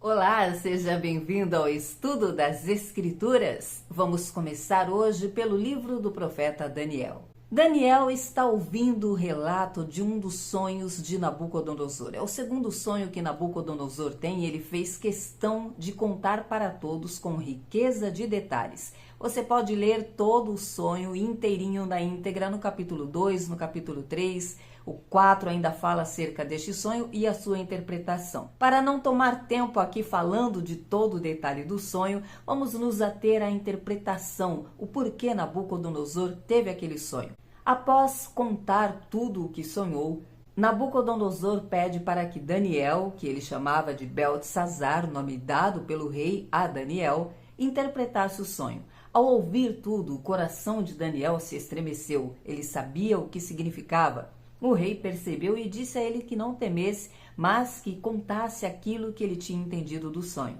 Olá, seja bem-vindo ao estudo das Escrituras. Vamos começar hoje pelo livro do profeta Daniel. Daniel está ouvindo o relato de um dos sonhos de Nabucodonosor. É o segundo sonho que Nabucodonosor tem e ele fez questão de contar para todos com riqueza de detalhes. Você pode ler todo o sonho inteirinho na íntegra no capítulo 2, no capítulo 3, o 4 ainda fala acerca deste sonho e a sua interpretação. Para não tomar tempo aqui falando de todo o detalhe do sonho, vamos nos ater à interpretação, o porquê Nabucodonosor teve aquele sonho. Após contar tudo o que sonhou, Nabucodonosor pede para que Daniel, que ele chamava de Beltesazar, nome dado pelo rei a Daniel, interpretasse o sonho. Ao ouvir tudo, o coração de Daniel se estremeceu. Ele sabia o que significava. O rei percebeu e disse a ele que não temesse, mas que contasse aquilo que ele tinha entendido do sonho.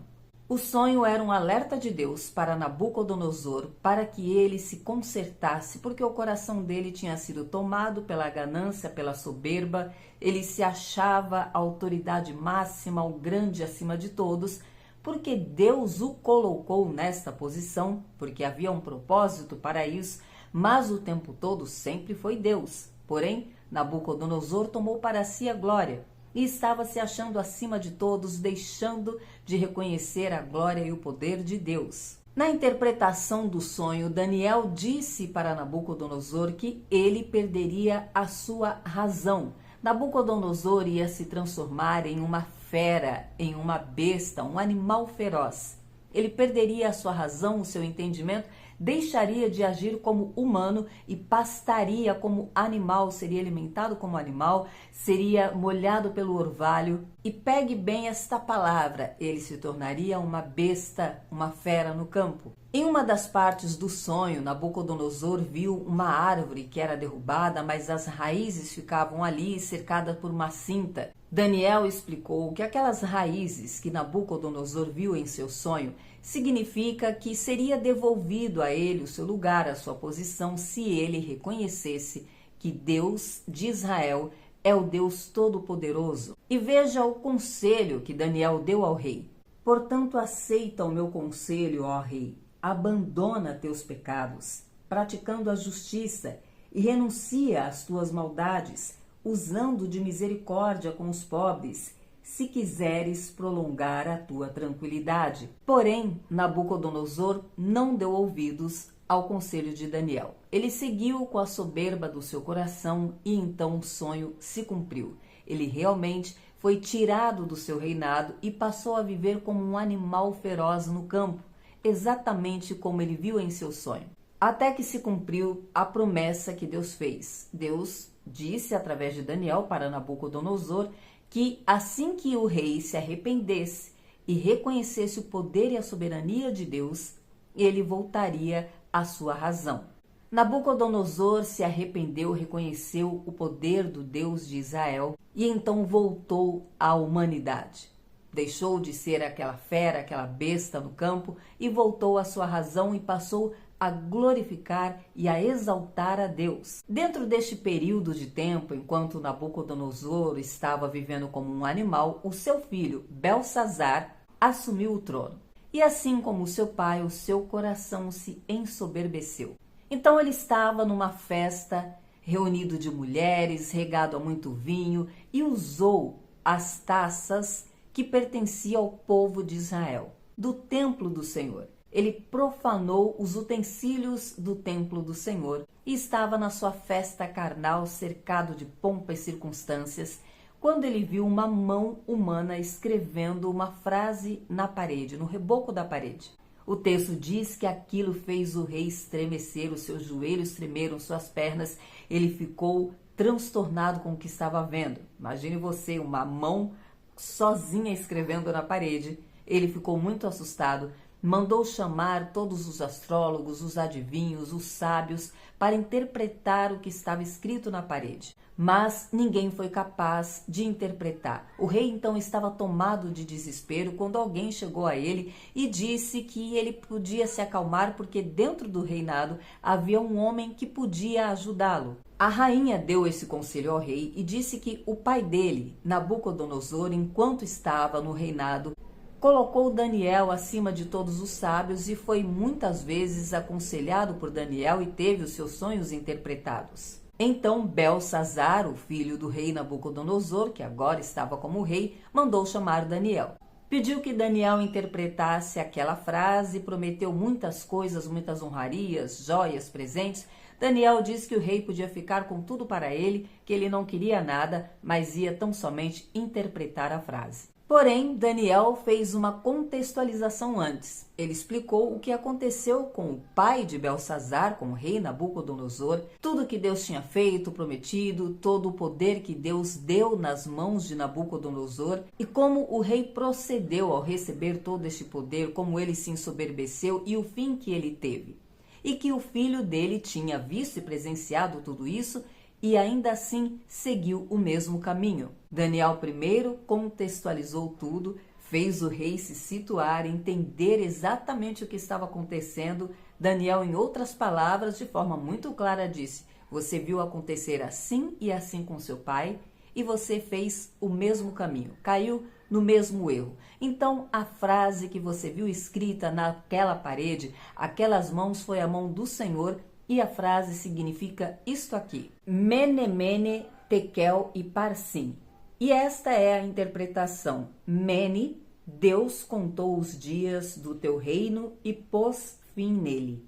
O sonho era um alerta de Deus para Nabucodonosor, para que ele se consertasse, porque o coração dele tinha sido tomado pela ganância, pela soberba. Ele se achava a autoridade máxima, o grande acima de todos, porque Deus o colocou nesta posição, porque havia um propósito para isso, mas o tempo todo sempre foi Deus. Porém, Nabucodonosor tomou para si a glória e estava se achando acima de todos, deixando de reconhecer a glória e o poder de Deus. Na interpretação do sonho, Daniel disse para Nabucodonosor que ele perderia a sua razão. Nabucodonosor ia se transformar em uma fera, em uma besta, um animal feroz. Ele perderia a sua razão, o seu entendimento, deixaria de agir como humano e pastaria como animal, seria alimentado como animal, seria molhado pelo orvalho. E pegue bem esta palavra, ele se tornaria uma besta, uma fera no campo. Em uma das partes do sonho, Nabucodonosor viu uma árvore que era derrubada, mas as raízes ficavam ali cercadas por uma cinta. Daniel explicou que aquelas raízes que Nabucodonosor viu em seu sonho significa que seria devolvido a ele o seu lugar, a sua posição, se ele reconhecesse que Deus de Israel é o Deus Todo-Poderoso. E veja o conselho que Daniel deu ao rei. Portanto, aceita o meu conselho, ó rei. Abandona teus pecados, praticando a justiça, e renuncia às tuas maldades, usando de misericórdia com os pobres, se quiseres prolongar a tua tranquilidade. Porém, Nabucodonosor não deu ouvidos ao conselho de Daniel. Ele seguiu com a soberba do seu coração e então o sonho se cumpriu. Ele realmente foi tirado do seu reinado e passou a viver como um animal feroz no campo, exatamente como ele viu em seu sonho. Até que se cumpriu a promessa que Deus fez. Deus disse através de Daniel para Nabucodonosor que assim que o rei se arrependesse e reconhecesse o poder e a soberania de Deus, ele voltaria à sua razão. Nabucodonosor se arrependeu, reconheceu o poder do Deus de Israel e então voltou à humanidade. Deixou de ser aquela fera, aquela besta no campo e voltou à sua razão e passou a glorificar e a exaltar a Deus. Dentro deste período de tempo, enquanto Nabucodonosor estava vivendo como um animal, o seu filho, Beltesazar, assumiu o trono. E assim como seu pai, o seu coração se ensoberbeceu. Então ele estava numa festa, reunido de mulheres, regado a muito vinho, e usou as taças que pertenciam ao povo de Israel, do templo do Senhor. Ele profanou os utensílios do templo do Senhor e estava na sua festa carnal, cercado de pompa e circunstâncias, quando ele viu uma mão humana escrevendo uma frase na parede, no reboco da parede. O texto diz que aquilo fez o rei estremecer, os seus joelhos tremeram, suas pernas, ele ficou transtornado com o que estava vendo. Imagine você, uma mão sozinha escrevendo na parede. Ele ficou muito assustado. Mandou chamar todos os astrólogos, os adivinhos, os sábios, para interpretar o que estava escrito na parede. Mas ninguém foi capaz de interpretar. O rei então estava tomado de desespero quando alguém chegou a ele e disse que ele podia se acalmar porque dentro do reinado havia um homem que podia ajudá-lo. A rainha deu esse conselho ao rei e disse que o pai dele, Nabucodonosor, enquanto estava no reinado, colocou Daniel acima de todos os sábios e foi muitas vezes aconselhado por Daniel e teve os seus sonhos interpretados. Então Belsazar, o filho do rei Nabucodonosor, que agora estava como rei, mandou chamar Daniel. Pediu que Daniel interpretasse aquela frase, prometeu muitas coisas, muitas honrarias, joias, presentes. Daniel disse que o rei podia ficar com tudo para ele, que ele não queria nada, mas ia tão somente interpretar a frase. Porém, Daniel fez uma contextualização antes. Ele explicou o que aconteceu com o pai de Belsazar, com o rei Nabucodonosor, tudo que Deus tinha feito, prometido, todo o poder que Deus deu nas mãos de Nabucodonosor e como o rei procedeu ao receber todo este poder, como ele se ensoberbeceu e o fim que ele teve. E que o filho dele tinha visto e presenciado tudo isso e ainda assim seguiu o mesmo caminho. Daniel primeiro contextualizou tudo, fez o rei se situar, entender exatamente o que estava acontecendo. Daniel, em outras palavras, de forma muito clara, disse: você viu acontecer assim e assim com seu pai e você fez o mesmo caminho, caiu no mesmo erro. Então, a frase que você viu escrita naquela parede, aquelas mãos foi a mão do Senhor. E a frase significa isto aqui: Mene, Mene, Tekel e Parsim. E esta é a interpretação. Mene, Deus contou os dias do teu reino e pôs fim nele.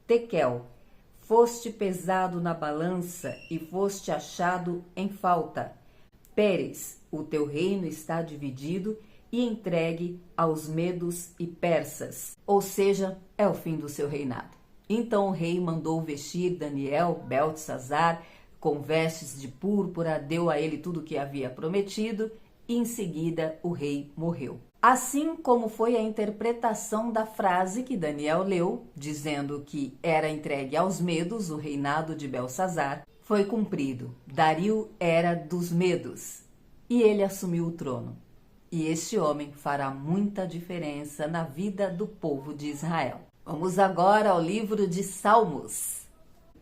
Tekel, foste pesado na balança e foste achado em falta. Pérez, o teu reino está dividido e entregue aos medos e persas. Ou seja, é o fim do seu reinado. Então o rei mandou vestir Daniel, Beltesazar, com vestes de púrpura, deu a ele tudo o que havia prometido e em seguida o rei morreu. Assim como foi a interpretação da frase que Daniel leu, dizendo que era entregue aos medos o reinado de Belsazar, foi cumprido. Dario era dos medos e ele assumiu o trono. E este homem fará muita diferença na vida do povo de Israel. Vamos agora ao livro de Salmos.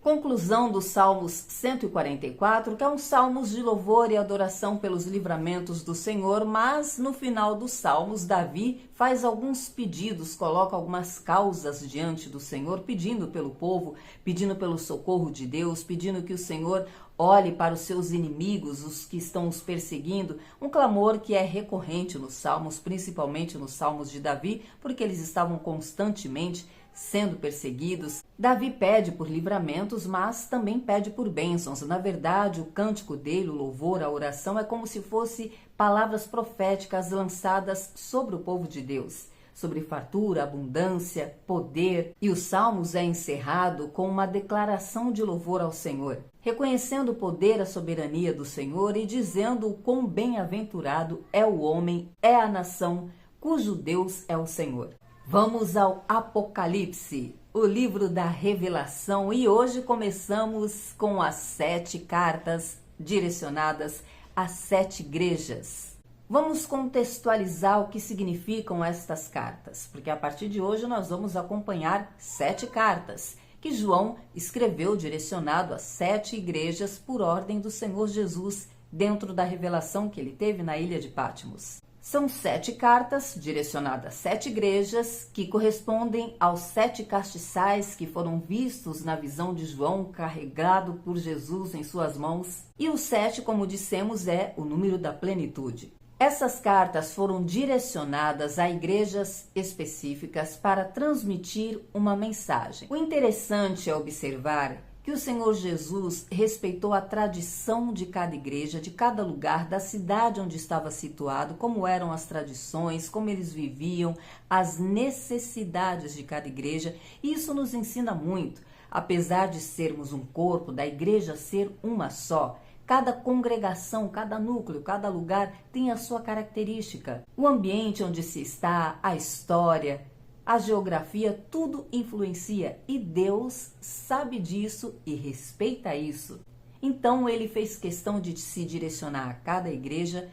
Conclusão dos Salmos 144, que é um salmos de louvor e adoração pelos livramentos do Senhor, mas no final dos salmos, Davi faz alguns pedidos, coloca algumas causas diante do Senhor, pedindo pelo povo, pedindo pelo socorro de Deus, pedindo que o Senhor olhe para os seus inimigos, os que estão os perseguindo, um clamor que é recorrente nos salmos, principalmente nos salmos de Davi, porque eles estavam constantemente sendo perseguidos. Davi pede por livramentos, mas também pede por bênçãos. Na verdade, o cântico dele, o louvor, a oração, é como se fosse palavras proféticas lançadas sobre o povo de Deus, sobre fartura, abundância, poder. E os Salmos é encerrado com uma declaração de louvor ao Senhor, reconhecendo o poder, a soberania do Senhor e dizendo o quão bem-aventurado é o homem, é a nação, cujo Deus é o Senhor. Vamos ao Apocalipse, o livro da revelação, e hoje começamos com as 7 cartas direcionadas às 7 igrejas. Vamos contextualizar o que significam estas cartas, porque a partir de hoje nós vamos acompanhar 7 cartas que João escreveu direcionado às 7 igrejas por ordem do Senhor Jesus, dentro da revelação que ele teve na ilha de Patmos. São 7 cartas direcionadas a 7 igrejas que correspondem aos 7 castiçais que foram vistos na visão de João, carregado por Jesus em suas mãos. E o 7, como dissemos, é o número da plenitude. Essas cartas foram direcionadas a igrejas específicas para transmitir uma mensagem. O interessante é observar que o Senhor Jesus respeitou a tradição de cada igreja, de cada lugar, da cidade onde estava situado, como eram as tradições, como eles viviam, as necessidades de cada igreja. E isso nos ensina muito. Apesar de sermos um corpo, da igreja ser uma só, cada congregação, cada núcleo, cada lugar tem a sua característica. O ambiente onde se está, a história, a geografia, tudo influencia e Deus sabe disso e respeita isso. Então ele fez questão de se direcionar a cada igreja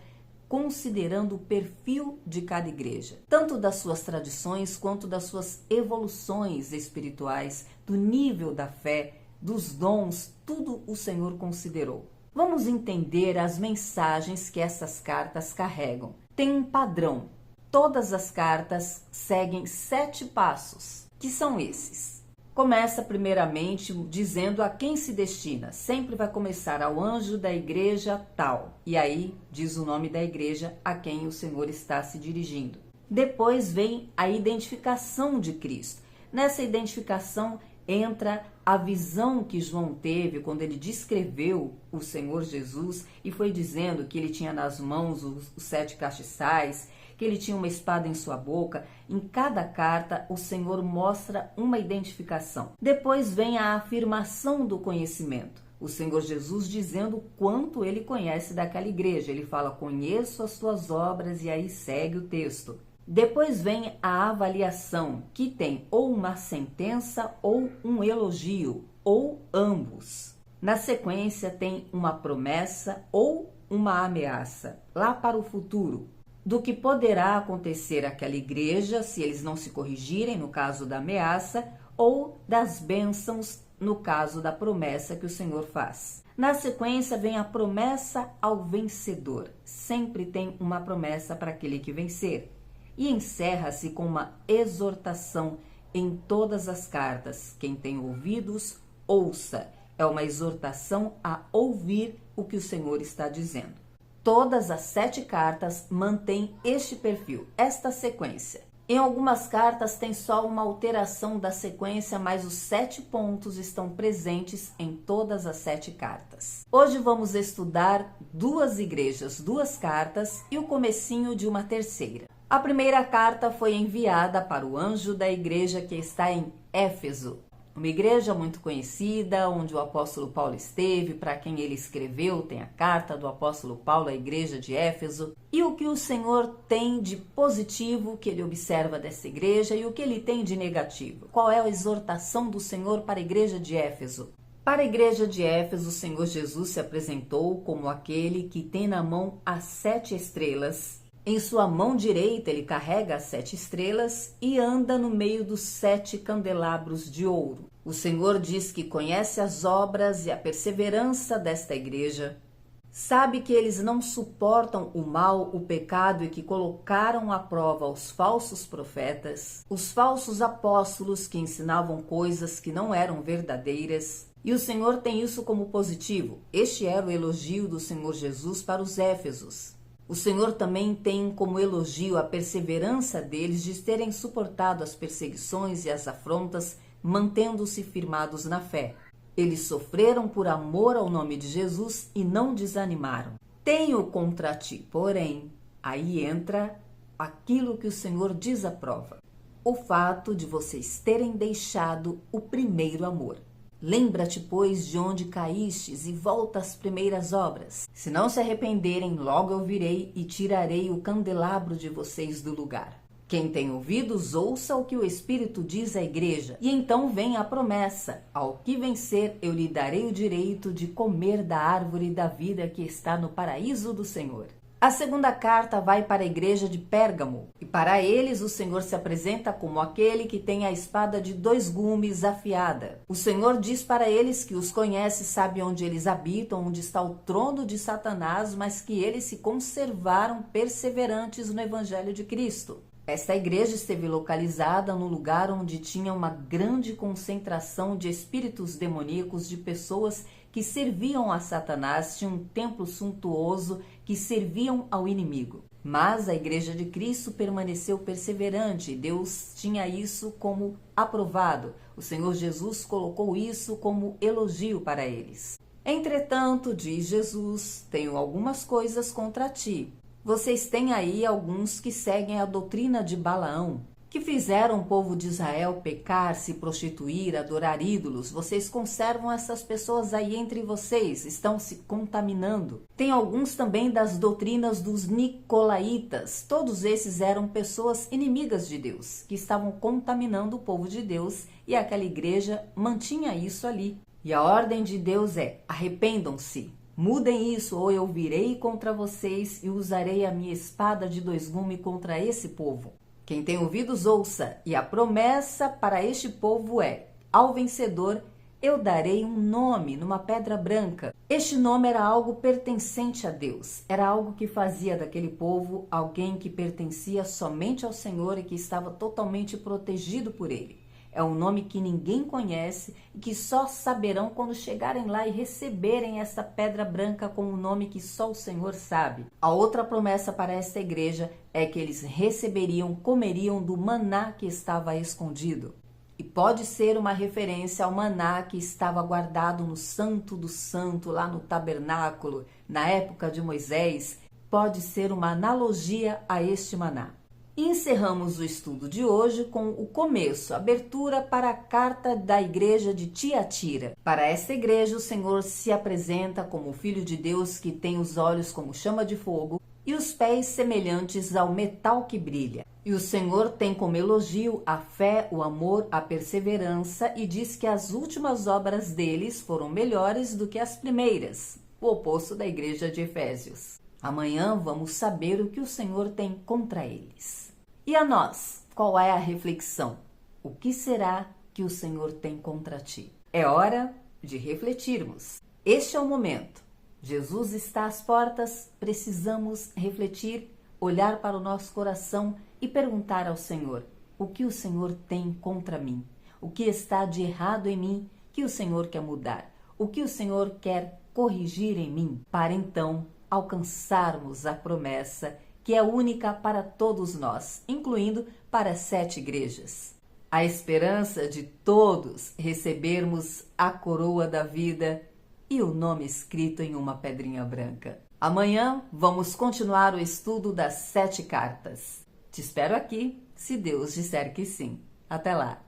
considerando o perfil de cada igreja, tanto das suas tradições quanto das suas evoluções espirituais, do nível da fé, dos dons, tudo o Senhor considerou. Vamos entender as mensagens que essas cartas carregam. Tem um padrão. todas as cartas seguem 7 passos, que são esses. Começa primeiramente dizendo a quem se destina. Sempre vai começar ao anjo da igreja tal. E aí diz o nome da igreja a quem o Senhor está se dirigindo. Depois vem a identificação de Cristo. Nessa identificação entra a visão que João teve quando ele descreveu o Senhor Jesus e foi dizendo que ele tinha nas mãos os 7 castiçais, que ele tinha uma espada em sua boca. Em cada carta, o Senhor mostra uma identificação. Depois vem a afirmação do conhecimento. O Senhor Jesus dizendo quanto ele conhece daquela igreja. Ele fala, conheço as tuas obras, e aí segue o texto. Depois vem a avaliação, que tem ou uma sentença ou um elogio, ou ambos. Na sequência tem uma promessa ou uma ameaça, lá para o futuro, do que poderá acontecer àquela igreja se eles não se corrigirem, no caso da ameaça, ou das bênçãos, no caso da promessa que o Senhor faz. Na sequência vem a promessa ao vencedor. Sempre tem uma promessa para aquele que vencer. E encerra-se com uma exortação em todas as cartas. Quem tem ouvidos, ouça. É uma exortação a ouvir o que o Senhor está dizendo. Todas as 7 cartas mantêm este perfil, esta sequência. Em algumas cartas tem só uma alteração da sequência, mas os 7 pontos estão presentes em todas as 7 cartas. Hoje vamos estudar 2 igrejas, 2 cartas e o comecinho de uma terceira. A primeira carta foi enviada para o anjo da igreja que está em Éfeso, uma igreja muito conhecida, onde o apóstolo Paulo esteve, para quem ele escreveu, tem a carta do apóstolo Paulo à igreja de Éfeso. E o que o Senhor tem de positivo que ele observa dessa igreja e o que ele tem de negativo? Qual é a exortação do Senhor para a igreja de Éfeso? Para a igreja de Éfeso, o Senhor Jesus se apresentou como aquele que tem na mão as 7 estrelas. Em sua mão direita ele carrega as 7 estrelas e anda no meio dos 7 candelabros de ouro. O Senhor diz que conhece as obras e a perseverança desta igreja. Sabe que eles não suportam o mal, o pecado e que colocaram à prova os falsos profetas, os falsos apóstolos que ensinavam coisas que não eram verdadeiras. E o Senhor tem isso como positivo. Este era o elogio do Senhor Jesus para os Éfesos. O Senhor também tem como elogio a perseverança deles de terem suportado as perseguições e as afrontas, mantendo-se firmados na fé. Eles sofreram por amor ao nome de Jesus e não desanimaram. Tenho contra ti, porém, aí entra aquilo que o Senhor desaprova: o fato de vocês terem deixado o primeiro amor. Lembra-te, pois, de onde caístes e volta às primeiras obras. Se não se arrependerem, logo eu virei e tirarei o candelabro de vocês do lugar. Quem tem ouvidos, ouça o que o Espírito diz à igreja. E então vem a promessa: ao que vencer, eu lhe darei o direito de comer da árvore da vida que está no paraíso do Senhor. A segunda carta vai para a igreja de Pérgamo, e para eles o Senhor se apresenta como aquele que tem a espada de 2 gumes afiada. O Senhor diz para eles que os conhece, sabe onde eles habitam, onde está o trono de Satanás, mas que eles se conservaram perseverantes no Evangelho de Cristo. Esta igreja esteve localizada no lugar onde tinha uma grande concentração de espíritos demoníacos, de pessoas que serviam a Satanás, tinha um templo suntuoso que serviam ao inimigo. Mas a igreja de Cristo permaneceu perseverante, Deus tinha isso como aprovado. O Senhor Jesus colocou isso como elogio para eles. Entretanto, diz Jesus, tenho algumas coisas contra ti. Vocês têm aí alguns que seguem a doutrina de Balaão, que fizeram o povo de Israel pecar, se prostituir, adorar ídolos. Vocês conservam essas pessoas aí entre vocês, estão se contaminando. Tem alguns também das doutrinas dos nicolaítas. Todos esses eram pessoas inimigas de Deus, que estavam contaminando o povo de Deus, e aquela igreja mantinha isso ali. E a ordem de Deus é: arrependam-se. Mudem isso, ou eu virei contra vocês e usarei a minha espada de 2 gumes contra esse povo. Quem tem ouvidos, ouça. E a promessa para este povo é: ao vencedor, Eu darei um nome numa pedra branca. Este nome era algo pertencente a Deus. Era algo que fazia daquele povo alguém que pertencia somente ao Senhor e que estava totalmente protegido por Ele. É um nome que ninguém conhece e que só saberão quando chegarem lá e receberem essa pedra branca com um nome que só o Senhor sabe. A outra promessa para esta igreja é que eles comeriam do maná que estava escondido. E pode ser uma referência ao maná que estava guardado no Santo do Santo, lá no tabernáculo, na época de Moisés. Pode ser uma analogia a este maná. E encerramos o estudo de hoje com o começo, a abertura para a carta da igreja de Tiatira. Para esta igreja, o Senhor se apresenta como o Filho de Deus que tem os olhos como chama de fogo e os pés semelhantes ao metal que brilha. E o Senhor tem como elogio a fé, o amor, a perseverança e diz que as últimas obras deles foram melhores do que as primeiras, o oposto da igreja de Efésios. Amanhã vamos saber o que o Senhor tem contra eles. E a nós, qual é a reflexão? O que será que o Senhor tem contra ti? É hora de refletirmos. Este é o momento. Jesus está às portas, precisamos refletir, olhar para o nosso coração e perguntar ao Senhor: o que o Senhor tem contra mim? O que está de errado em mim que o Senhor quer mudar? O que o Senhor quer corrigir em mim? Para então alcançarmos a promessa que é única para todos nós, incluindo para as 7 igrejas. A esperança de todos recebermos a coroa da vida e o nome escrito em uma pedrinha branca. Amanhã vamos continuar o estudo das 7 cartas. Te espero aqui, se Deus disser que sim. Até lá!